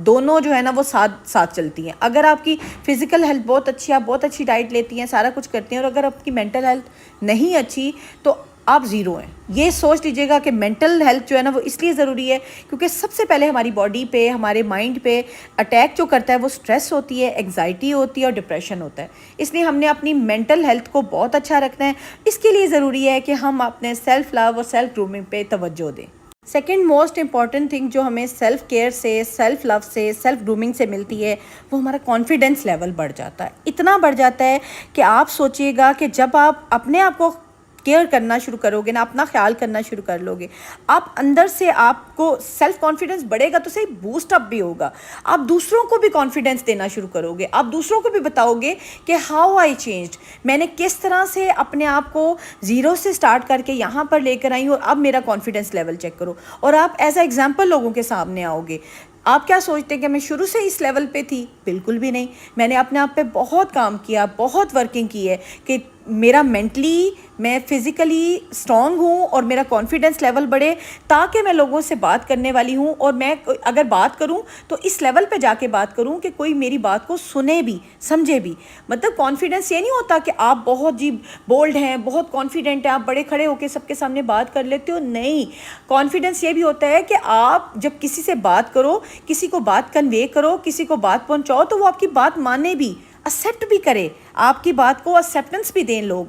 دونوں جو ہے نا وہ ساتھ ساتھ چلتی ہیں. اگر آپ کی فزیکل ہیلتھ بہت اچھی ہے, آپ بہت اچھی ڈائٹ لیتی ہیں, سارا کچھ کرتی ہیں, اور اگر آپ کی مینٹل ہیلتھ نہیں اچھی تو آپ زیرو ہیں. یہ سوچ لیجیے گا کہ مینٹل ہیلتھ جو ہے نا وہ اس لیے ضروری ہے کیونکہ سب سے پہلے ہماری باڈی پہ, ہمارے مائنڈ پہ اٹیک جو کرتا ہے وہ سٹریس ہوتی ہے, انگزائٹی ہوتی ہے اور ڈپریشن ہوتا ہے. اس لیے ہم نے اپنی مینٹل ہیلتھ کو بہت اچھا رکھنا ہے. اس کے لیے ضروری ہے کہ ہم اپنے سیلف لو اور سیلف گرومنگ پہ توجہ دیں. سیکنڈ موسٹ امپورٹنٹ تھنگ جو ہمیں سیلف کیئر سے, سیلف لو سے, سیلف گرومنگ سے ملتی ہے وہ ہمارا کانفیڈنس لیول بڑھ جاتا ہے. اتنا بڑھ جاتا ہے کہ آپ سوچئے گا کہ جب آپ اپنے آپ کو کیئر کرنا شروع کرو گے نا, اپنا خیال کرنا شروع کر لو گے, آپ اندر سے آپ کو سیلف کانفیڈنس بڑھے گا تو صحیح بوسٹ اپ بھی ہوگا. آپ دوسروں کو بھی کانفیڈنس دینا شروع کرو گے, آپ دوسروں کو بھی بتاؤ گے کہ ہاؤ آئی چینجڈ, میں نے کس طرح سے اپنے آپ کو زیرو سے سٹارٹ کر کے یہاں پر لے کر آئی ہوں, اب میرا کانفیڈنس لیول چیک کرو. اور آپ ایز اے ایگزامپل لوگوں کے سامنے آؤ گے. آپ کیا سوچتے ہیں کہ میں شروع سے اس لیول پہ تھی؟ بالکل بھی نہیں. میں نے اپنے آپ پہ بہت کام کیا, بہت ورکنگ کی ہے کہ میرا مینٹلی, میں فزیکلی اسٹرانگ ہوں اور میرا کانفیڈنس لیول بڑھے تاکہ میں لوگوں سے بات کرنے والی ہوں, اور میں اگر بات کروں تو اس لیول پہ جا کے بات کروں کہ کوئی میری بات کو سنے بھی, سمجھے بھی. مطلب کانفیڈنس یہ نہیں ہوتا کہ آپ بہت جی بولڈ ہیں, بہت کانفیڈنٹ ہیں, آپ بڑے کھڑے ہو کے سب کے سامنے بات کر لیتے ہو. نہیں, کانفیڈنس یہ بھی ہوتا ہے کہ آپ جب کسی سے بات کرو, کسی کو بات کنوے کرو, کسی کو بات پہنچاؤ تو وہ آپ کی بات مانے بھی, ایکسیپٹ بھی کرے, آپ کی بات کو ایکسیپٹنس بھی دیں لوگ.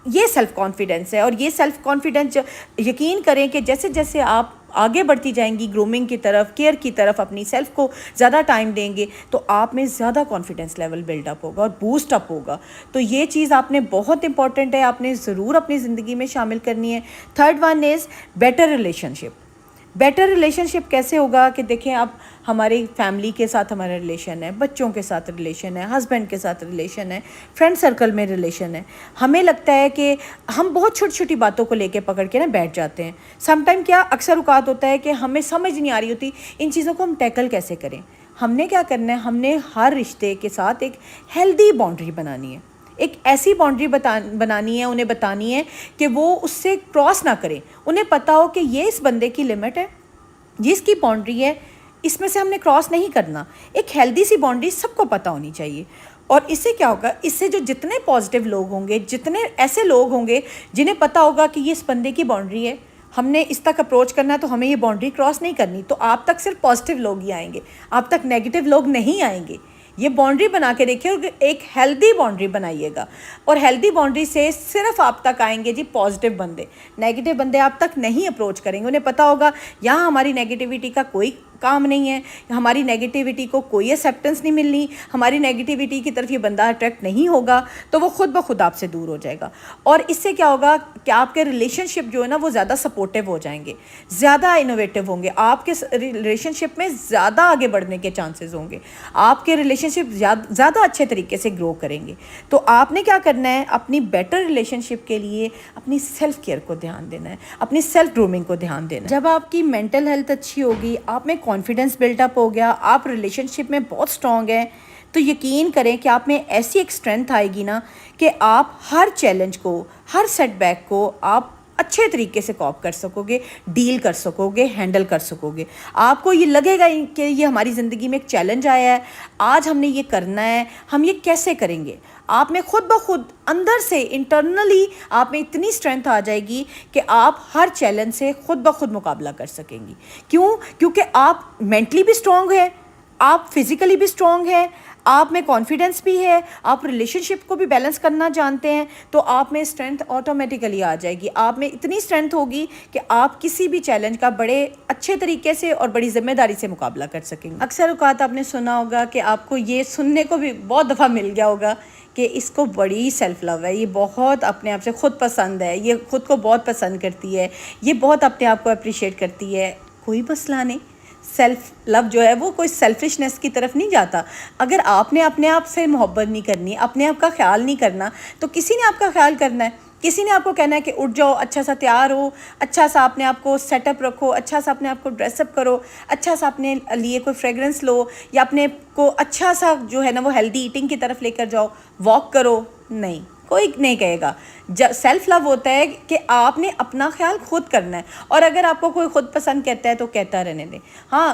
یہ سیلف کانفیڈنس ہے. اور یہ سیلف کانفیڈنس یقین کریں کہ جیسے جیسے آپ آگے بڑھتی جائیں گی گرومنگ کی طرف, کیئر کی طرف, اپنی سیلف کو زیادہ ٹائم دیں گے تو آپ میں زیادہ کانفیڈنس لیول بلڈ اپ ہوگا اور بوسٹ اپ ہوگا. تو یہ چیز آپ نے بہت امپورٹنٹ ہے, آپ نے ضرور اپنی زندگی میں شامل کرنی ہے. Third one is better relationship. Better relationship کیسے ہوگا کہ دیکھیں اب ہماری فیملی کے ساتھ ہمارا ریلیشن ہے, بچوں کے ساتھ ریلیشن ہے, ہسبینڈ کے ساتھ ریلیشن ہے, فرینڈ سرکل میں ریلیشن ہے. ہمیں لگتا ہے کہ ہم بہت چھوٹی چھوٹی باتوں کو لے کے پکڑ کے نا بیٹھ جاتے ہیں. سم ٹائم کیا اکثر اوقات ہوتا ہے کہ ہمیں سمجھ نہیں آ رہی ہوتی ان چیزوں کو ہم ٹیکل کیسے کریں. ہم نے کیا کرنا ہے, ہم نے ہر رشتے کے ساتھ ایک ہیلدی باؤنڈری بنانی ہے, ایک ایسی باؤنڈری بنانی ہے, انہیں بتانی ہے کہ وہ اس سے کراس نہ کریں. انہیں پتہ ہو کہ یہ اس بندے کی لمٹ ہے, یہ اس کی باؤنڈری ہے, اس میں سے ہم نے کراس نہیں کرنا. ایک ہیلدی سی باؤنڈری سب کو پتہ ہونی چاہیے. اور اس سے کیا ہوگا, اس سے جو جتنے پازیٹیو لوگ ہوں گے, جتنے ایسے لوگ ہوں گے جنہیں پتہ ہوگا کہ یہ اس بندے کی باؤنڈری ہے, ہم نے اس تک اپروچ کرنا ہے تو ہمیں یہ باؤنڈری کراس نہیں کرنی, تو آپ تک صرف پازیٹیو لوگ ہی آئیں گے, آپ تک نیگیٹو لوگ نہیں آئیں گے. یہ باؤنڈری بنا کے دیکھیے, اور ایک ہیلدی باؤنڈری بنائیے گا, اور ہیلدی باؤنڈری سے صرف آپ تک آئیں گے جی پازیٹیو بندے. نیگیٹو بندے آپ تک نہیں اپروچ کریں گے. انہیں پتہ ہوگا یہاں ہماری نیگیٹیوٹی کا کوئی کام نہیں ہے, ہماری نیگیٹیوٹی کو کوئی ایکسیپٹنس نہیں ملنی, ہماری نیگیٹیوٹی کی طرف یہ بندہ اٹریکٹ نہیں ہوگا, تو وہ خود بخود آپ سے دور ہو جائے گا. اور اس سے کیا ہوگا کہ آپ کے ریلیشن شپ جو ہے نا وہ زیادہ سپورٹیو ہو جائیں گے, زیادہ انوویٹیو ہوں گے, آپ کے ریلیشن شپ میں زیادہ آگے بڑھنے کے چانسز ہوں گے, آپ کے ریلیشن شپ زیادہ اچھے طریقے سے گرو کریں گے. تو آپ نے کیا کرنا ہے, اپنی بیٹر ریلیشن شپ کے لیے اپنی سیلف کیئر کو دھیان دینا ہے, اپنی سیلف گرومنگ کو دھیان دینا ہے. جب آپ کی مینٹل ہیلتھ اچھی ہوگی, آپ میں کانفیڈنس بلڈ اپ ہو گیا, آپ ریلیشن شپ میں بہت اسٹرانگ ہیں, تو یقین کریں کہ آپ میں ایسی ایک اسٹرینتھ آئے گی نا کہ آپ ہر چیلنج کو, ہر سیٹ بیک کو آپ اچھے طریقے سے کوپ کر سکو گے, ڈیل کر سکو گے, ہینڈل کر سکو گے. آپ کو یہ لگے گا کہ یہ ہماری زندگی میں ایک چیلنج آیا ہے, آج ہم نے یہ کرنا ہے, ہم یہ کیسے کریں گے. آپ میں خود بخود اندر سے انٹرنلی آپ میں اتنی اسٹرینتھ آ جائے گی کہ آپ ہر چیلنج سے خود بخود مقابلہ کر سکیں گی. کیونکہ آپ مینٹلی بھی اسٹرانگ ہیں, آپ فزیکلی بھی اسٹرانگ ہیں, آپ میں کانفیڈنس بھی ہے, آپ ریلیشن شپ کو بھی بیلنس کرنا جانتے ہیں, تو آپ میں اسٹرینتھ آٹومیٹیکلی آ جائے گی. آپ میں اتنی اسٹرینتھ ہوگی کہ آپ کسی بھی چیلنج کا بڑے اچھے طریقے سے اور بڑی ذمہ داری سے مقابلہ کر سکیں گے. اکثر اوقات آپ نے سنا ہوگا کہ آپ کو یہ سننے کو بھی بہت دفعہ مل گیا ہوگا کہ اس کو بڑی سیلف لو ہے, یہ بہت اپنے آپ سے خود پسند ہے, یہ خود کو بہت پسند کرتی ہے, یہ بہت اپنے آپ کو اپریشیٹ کرتی ہے. کوئی مسئلہ نہیں, سیلف لو جو ہے وہ کوئی سیلفشنس کی طرف نہیں جاتا. اگر آپ نے اپنے آپ سے محبت نہیں کرنی, اپنے آپ کا خیال نہیں کرنا, تو کسی نے آپ کا خیال کرنا ہے. کسی نے آپ کو کہنا ہے کہ اٹھ جاؤ, اچھا سا تیار ہو, اچھا سا اپنے آپ کو سیٹ اپ رکھو, اچھا سا اپنے آپ کو ڈریس اپ کرو, اچھا سا اپنے لیے کوئی فریگرنس لو, یا اپنے کو اچھا سا جو ہے نا وہ ہیلدی ایٹنگ کی طرف لے کر جاؤ, واک کرو. نہیں, کوئی نہیں کہے گا. سیلف لو ہوتا ہے کہ آپ نے اپنا خیال خود کرنا ہے, اور اگر آپ کو کوئی خود پسند کہتا ہے تو کہتا رہنے دیں. ہاں,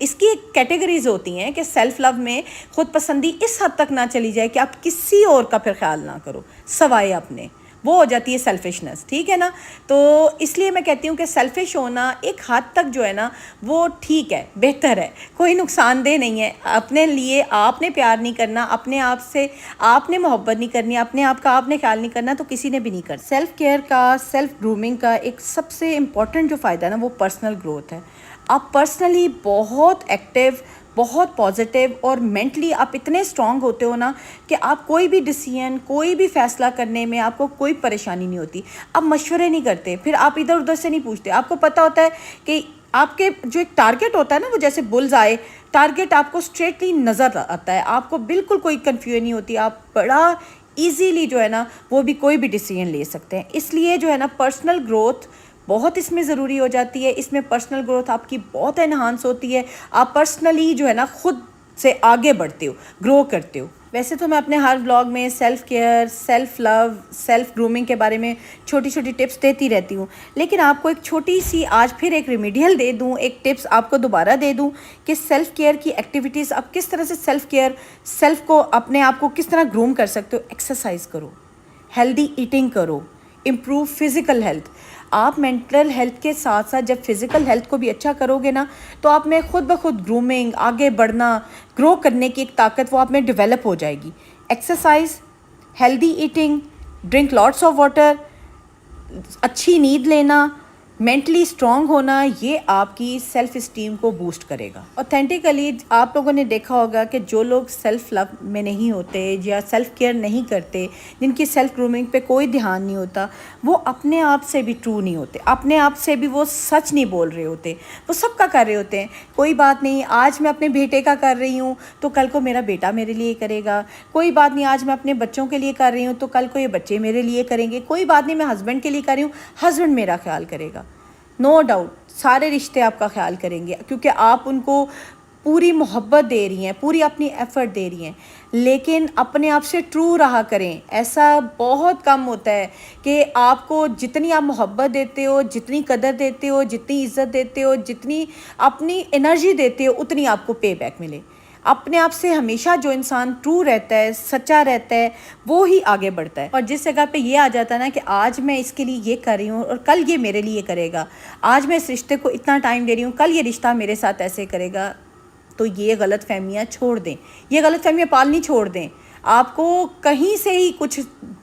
اس کی ایک کیٹیگریز ہوتی ہیں کہ سیلف لو میں خود پسندی اس حد تک نہ چلی جائے کہ آپ کسی اور کا پھر خیال نہ کرو سوائے اپنے، وہ ہو جاتی ہے سیلفشنس، ٹھیک ہے نا. تو اس لیے میں کہتی ہوں کہ سیلفش ہونا ایک حد تک جو ہے نا وہ ٹھیک ہے، بہتر ہے، کوئی نقصان دہ نہیں ہے. اپنے لیے آپ نے پیار نہیں کرنا، اپنے آپ سے آپ نے محبت نہیں کرنی، اپنے آپ کا آپ نے خیال نہیں کرنا، تو کسی نے بھی نہیں کرنا. سیلف کیئر کا، سیلف گرومنگ کا ایک سب سے امپورٹنٹ جو فائدہ ہے نا وہ پرسنل گروتھ ہے. آپ پرسنلی بہت ایکٹیو، بہت پازیٹیو اور مینٹلی آپ اتنے اسٹرانگ ہوتے ہو نا کہ آپ کوئی بھی ڈیسیژن، کوئی بھی فیصلہ کرنے میں آپ کو کوئی پریشانی نہیں ہوتی. آپ مشورے نہیں کرتے، پھر آپ ادھر ادھر سے نہیں پوچھتے. آپ کو پتہ ہوتا ہے کہ آپ کے جو ایک ٹارگٹ ہوتا ہے نا وہ جیسے بلز آئے، ٹارگٹ آپ کو اسٹریٹلی نظر آتا ہے، آپ کو بالکل کوئی کنفیوژن نہیں ہوتی، آپ بڑا ایزیلی جو ہے نا وہ بھی کوئی بھی ڈیسیژن لے سکتے ہیں. اس لیے جو ہے نا پرسنل گروتھ بہت اس میں ضروری ہو جاتی ہے. اس میں پرسنل گروتھ آپ کی بہت انہانس ہوتی ہے، آپ پرسنلی جو ہے نا خود سے آگے بڑھتے ہو، گرو کرتے ہو. ویسے تو میں اپنے ہر ولاگ میں self care, self love, self grooming کے بارے میں چھوٹی چھوٹی ٹپس دیتی رہتی ہوں، لیکن آپ کو ایک چھوٹی سی آج پھر ایک ریمیڈیل دے دوں، ایک ٹپس آپ کو دوبارہ دے دوں کہ سیلف کیئر کی ایکٹیویٹیز آپ کس طرح سے سیلف کیئر، سیلف کو اپنے آپ کو کس طرح گروم کر سکتے ہو. ایکسرسائز کرو، ہیلدی ایٹنگ کرو، امپروو فزیکل ہیلتھ. آپ مینٹل ہیلتھ کے ساتھ ساتھ جب فزیکل ہیلتھ کو بھی اچھا کرو گے نا تو آپ میں خود بخود گرومنگ، آگے بڑھنا، گرو کرنے کی ایک طاقت وہ آپ میں ڈیولپ ہو جائے گی. Exercise, healthy eating, drink lots of water, اچھی نیند لینا، مینٹلی اسٹرانگ ہونا، یہ آپ کی سیلف اسٹیم کو بوسٹ کرے گا. اوتھینٹیکلی آپ لوگوں نے دیکھا ہوگا کہ جو لوگ سیلف لو میں نہیں ہوتے یا سیلف کیئر نہیں کرتے، جن کی سیلف گرومنگ پہ کوئی دھیان نہیں ہوتا، وہ اپنے آپ سے بھی ٹرو نہیں ہوتے، اپنے آپ سے بھی وہ سچ نہیں بول رہے ہوتے، وہ سب کا کر رہے ہوتے ہیں. کوئی بات نہیں، آج میں اپنے بیٹے کا کر رہی ہوں تو کل کو میرا بیٹا میرے لیے کرے گا. کوئی بات نہیں، آج میں اپنے بچوں کے لیے کر رہی ہوں تو کل کو یہ بچے میرے لیے کریں گے. کوئی بات نہیں، میں ہسبینڈ کے لیے کر رہی ہوں، ہسبینڈ میرا خیال کرے گا. نو ڈاؤٹ سارے رشتے آپ کا خیال کریں گے کیونکہ آپ ان کو پوری محبت دے رہی ہیں، پوری اپنی ایفرٹ دے رہی ہیں. لیکن اپنے آپ سے ٹرو رہا کریں. ایسا بہت کم ہوتا ہے کہ آپ کو جتنی آپ محبت دیتے ہو، جتنی قدر دیتے ہو، جتنی عزت دیتے ہو، جتنی اپنی انرجی دیتے ہو، اتنی آپ کو پے بیک ملے. اپنے آپ سے ہمیشہ جو انسان ٹرو رہتا ہے، سچا رہتا ہے، وہ ہی آگے بڑھتا ہے. اور جس جگہ پہ یہ آ جاتا ہے نا کہ آج میں اس کے لیے یہ کر رہی ہوں اور کل یہ میرے لیے کرے گا، آج میں اس رشتے کو اتنا ٹائم دے رہی ہوں، کل یہ رشتہ میرے ساتھ ایسے کرے گا، تو یہ غلط فہمیاں چھوڑ دیں، یہ غلط فہمیاں پالنی چھوڑ دیں. آپ کو کہیں سے ہی کچھ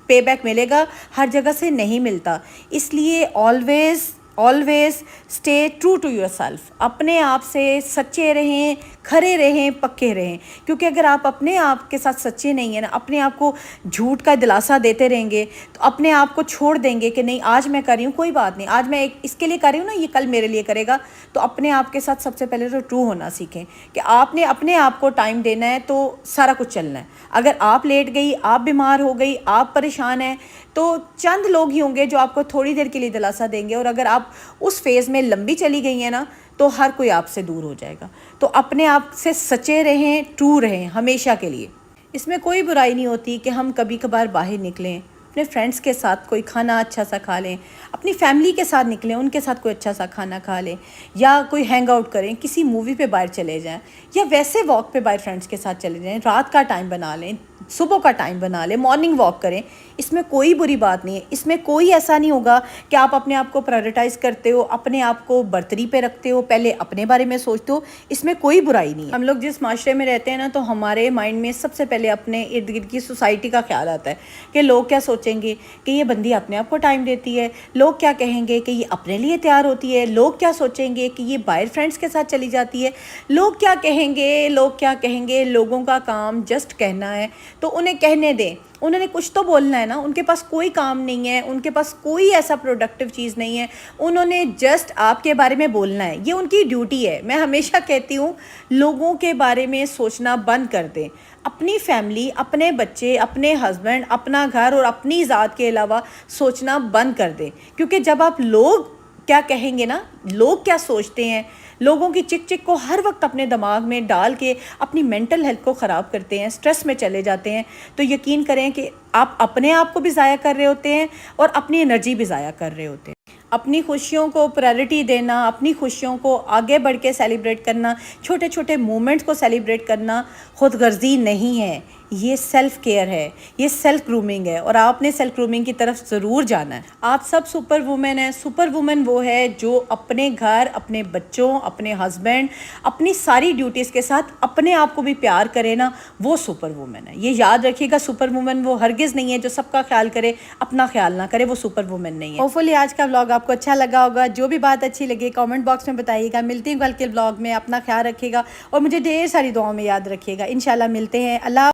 پے بیک ملے گا، ہر جگہ سے نہیں ملتا. اس لیے always stay true to yourself. اپنے آپ سے سچے رہیں، کھرے رہیں، پکے رہیں. کیونکہ اگر آپ اپنے آپ کے ساتھ سچے نہیں ہیں نا، اپنے آپ کو جھوٹ کا دلاسا دیتے رہیں گے تو اپنے آپ کو چھوڑ دیں گے کہ نہیں آج میں کر رہی ہوں، کوئی بات نہیں، آج میں اس کے لیے کر رہی ہوں نا، یہ کل میرے لیے کرے گا. تو اپنے آپ کے ساتھ سب سے پہلے تو ٹرو ہونا سیکھیں کہ آپ نے اپنے آپ کو ٹائم دینا ہے تو سارا کچھ چلنا ہے. اگر آپ لیٹ گئی، آپ بیمار ہو گئی، آپ پریشان ہیں، تو چند لوگ ہی ہوں گے جو آپ کو تھوڑی دیر کے لیے دلاسا دیں گے. اور اگر آپ اس فیز میں لمبی چلی گئی ہیں نا تو ہر کوئی آپ سے دور ہو جائے گا. تو اپنے آپ سے سچے رہیں، ٹرو رہیں ہمیشہ کے لیے. اس میں کوئی برائی نہیں ہوتی کہ ہم کبھی کبھار باہر نکلیں، اپنے فرینڈس کے ساتھ کوئی کھانا اچھا سا کھا لیں، اپنی فیملی کے ساتھ نکلیں، ان کے ساتھ کوئی اچھا سا کھانا کھا لیں، یا کوئی ہینگ آؤٹ کریں، کسی مووی پہ باہر چلے جائیں، یا ویسے واک پہ باہر فرینڈس کے ساتھ چلے جائیں. رات کا ٹائم بنا لیں، صبح کا ٹائم بنا لیں، مارننگ واک کریں. اس میں کوئی بری بات نہیں ہے. اس میں کوئی ایسا نہیں ہوگا کہ آپ اپنے آپ کو پرائورٹائز کرتے ہو، اپنے آپ کو برتری پہ رکھتے ہو، پہلے اپنے بارے میں سوچتے ہو. اس میں کوئی برائی نہیں ہے. ہم لوگ جس معاشرے میں رہتے ہیں نا تو ہمارے مائنڈ میں سب سے پہلے اپنے ارد گرد کی سوسائٹی کا خیال آتا ہے کہ لوگ کیا سوچیں گے کہ یہ بندی اپنے آپ کو ٹائم دیتی ہے، لوگ کیا کہیں گے کہ یہ اپنے لیے تیار ہوتی ہے، لوگ کیا سوچیں گے کہ یہ باہر فرینڈس کے ساتھ چلی جاتی ہے، لوگ کیا کہیں گے، لوگ کیا کہیں گے. لوگوں کا کام جسٹ کہنا ہے تو انہیں کہنے دیں. انہوں نے کچھ تو بولنا ہے نا. ان کے پاس کوئی کام نہیں ہے، ان کے پاس کوئی ایسا پروڈکٹیو چیز نہیں ہے. انہوں نے جسٹ آپ کے بارے میں بولنا ہے، یہ ان کی ڈیوٹی ہے. میں ہمیشہ کہتی ہوں لوگوں کے بارے میں سوچنا بند کر دیں. اپنی فیملی، اپنے بچے، اپنے ہسبینڈ، اپنا گھر اور اپنی ذات کے علاوہ سوچنا بند کر دیں. کیونکہ جب آپ لوگ کیا کہیں گے نا، لوگ کیا سوچتے ہیں، لوگوں کی چک چک کو ہر وقت اپنے دماغ میں ڈال کے اپنی مینٹل ہیلتھ کو خراب کرتے ہیں، سٹریس میں چلے جاتے ہیں، تو یقین کریں کہ آپ اپنے آپ کو بھی ضائع کر رہے ہوتے ہیں اور اپنی انرجی بھی ضائع کر رہے ہوتے ہیں. اپنی خوشیوں کو پرائرٹی دینا، اپنی خوشیوں کو آگے بڑھ کے سیلیبریٹ کرنا، چھوٹے چھوٹے مومنٹس کو سیلیبریٹ کرنا خود غرضی نہیں ہے، یہ سیلف کیئر ہے، یہ سیلف گرومنگ ہے، اور آپ نے سیلف گرومنگ کی طرف ضرور جانا ہے۔ آپ سب سپر وومن ہیں۔ سپر وومن وہ ہے جو اپنے گھر، اپنے بچوں، اپنے ہسبینڈ، اپنی ساری ڈیوٹیز کے ساتھ اپنے آپ کو بھی پیار کرے نا، وہ سپر وومن ہے۔ یہ یاد رکھیے گا، سپر وومن وہ ہرگز نہیں ہے جو سب کا خیال کرے، اپنا خیال نہ کرے، وہ سپر وومن نہیں ہے۔ ہوپفلی آج کا ولاگ آپ کو اچھا لگا ہوگا، جو بھی بات اچھی لگے کامنٹ باکس میں بتائیے گا۔ ملتی ہوں کل کے ولاگ میں، اپنا خیال رکھیے گا اور مجھے ڈھیر ساری دعاؤں میں یاد رکھیے گا۔ انشاءاللہ ملتے ہیں۔ اللہ